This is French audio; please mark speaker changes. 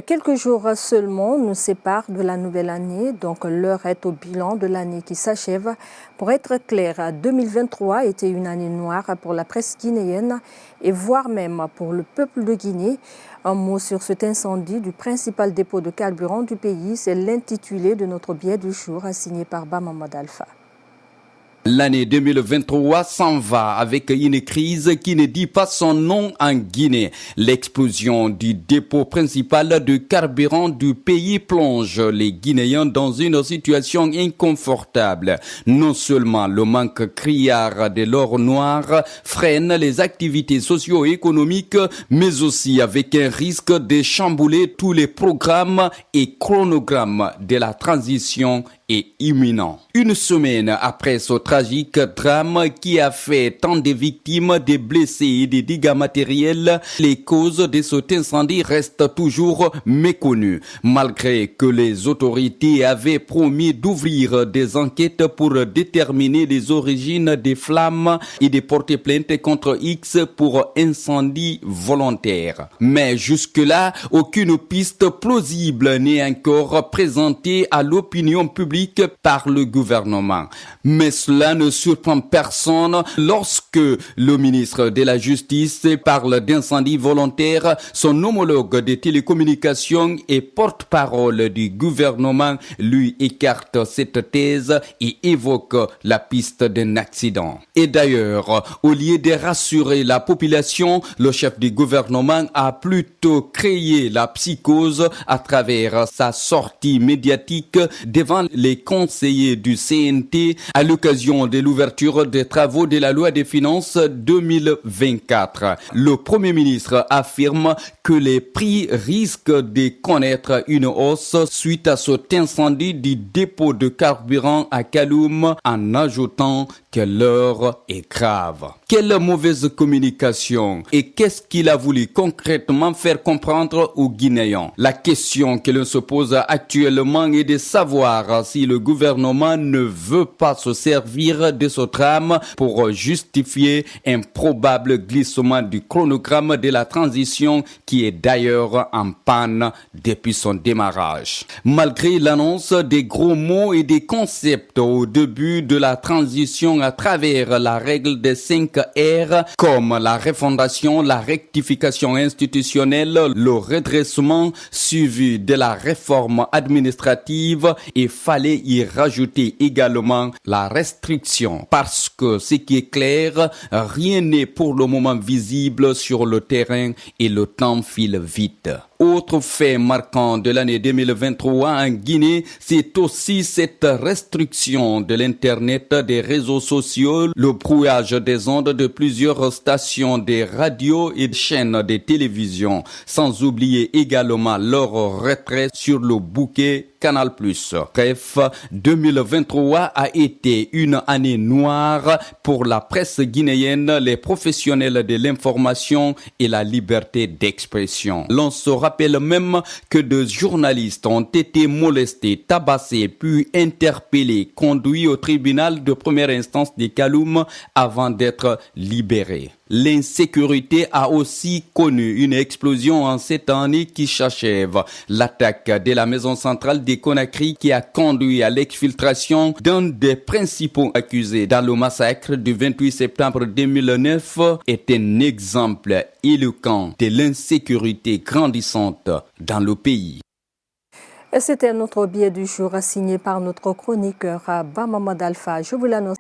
Speaker 1: Quelques jours seulement nous séparent de la nouvelle année, donc l'heure est au bilan de l'année qui s'achève. Pour être clair, 2023 était une année noire pour la presse guinéenne et voire même pour le peuple de Guinée. Un mot sur cet incendie du principal dépôt de carburant du pays, c'est l'intitulé de notre billet du jour signé par Bamamad Alpha.
Speaker 2: L'année 2023 s'en va avec une crise qui ne dit pas son nom en Guinée. L'explosion du dépôt principal de carburant du pays plonge les Guinéens dans une situation inconfortable. Non seulement le manque criard de l'or noir freine les activités socio-économiques, mais aussi avec un risque de chambouler tous les programmes et chronogrammes de la transition est imminent. Une semaine après ce tragique drame qui a fait tant de victimes, de blessés et de dégâts matériels, les causes de cet incendie restent toujours méconnues. Malgré que les autorités avaient promis d'ouvrir des enquêtes pour déterminer les origines des flammes et de porter plainte contre X pour incendie volontaire. Mais jusque-là, aucune piste plausible n'est encore présentée à l'opinion publique par le gouvernement. Mais cela ne surprend personne lorsque le ministre de la Justice parle d'incendie volontaire, son homologue des télécommunications et porte-parole du gouvernement lui écarte cette thèse et évoque la piste d'un accident. Et d'ailleurs, au lieu de rassurer la population, le chef du gouvernement a plutôt créé la psychose à travers sa sortie médiatique devant les conseillers du CNT à l'occasion de l'ouverture des travaux de la loi des finances 2024. Le Premier ministre affirme que les prix risquent de connaître une hausse suite à cet incendie du dépôt de carburant à Kaloum, en ajoutant que l'heure est grave. Quelle mauvaise communication et qu'est-ce qu'il a voulu concrètement faire comprendre aux Guinéens? La question que l'on se pose actuellement est de savoir si le gouvernement ne veut pas se servir de ce drame pour justifier un probable glissement du chronogramme de la transition qui est d'ailleurs en panne depuis son démarrage. Malgré l'annonce des gros mots et des concepts au début de la transition à travers la règle des 5 R, comme la refondation, la rectification institutionnelle, le redressement suivi de la réforme administrative, il fallait y rajouter également la restriction. Parce que ce qui est clair, rien n'est pour le moment visible sur le terrain et le temps file vite. Autre fait marquant de l'année 2023 en Guinée, c'est aussi cette restriction de l'Internet, des réseaux sociaux, le brouillage des ondes de plusieurs stations de radio et de chaînes de télévision, sans oublier également leur retrait sur le bouquet Canal+. Bref, 2023 a été une année noire pour la presse guinéenne, les professionnels de l'information et la liberté d'expression. L'on se rappelle même que des journalistes ont été molestés, tabassés, puis interpellés, conduits au tribunal de première instance de Kaloum avant d'être libérés. L'insécurité a aussi connu une explosion en cette année qui s'achève. L'attaque de la maison centrale de Conakry qui a conduit à l'exfiltration d'un des principaux accusés dans le massacre du 28 septembre 2009 est un exemple éloquent de l'insécurité grandissante dans le pays.
Speaker 1: C'était notre billet du jour signé par notre chroniqueur Bamamad Alpha. Je vous l'annonce.